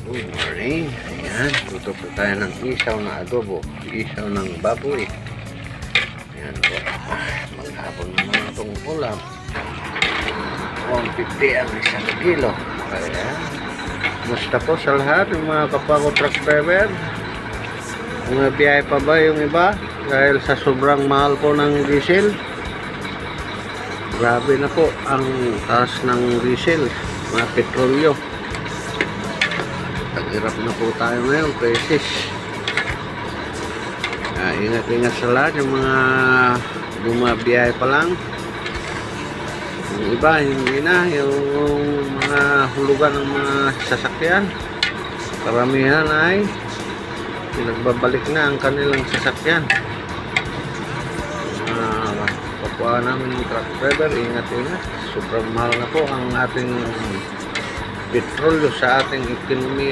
Good morning. Ayan, luto po tayo ng isaw na adobo. Isaw ng baboy. Ayan po. Maghapon naman itong ulam. 150 ang isang kilo. Ayan. Musta po sa lahat yung mga kapako truck driver? Mga biyahe pa ba yung iba? Dahil sa sobrang mahal po ng diesel. Grabe na po ang taas ng diesel, mga petrolyo. Hirap na po tayo ngayon, crisis. Ingat-ingat sa lahat yung mga bumabiyahe pa lang. Yung iba, hindi na. Yung mga hulugan ng mga sasakyan, karamihan ay nagbabalik na ang kanilang sasakyan. Kapwa namin yung truck driver, ingat-ingat. Sobrang mahal na po ang ating petrolyo sa ating ekonomiya.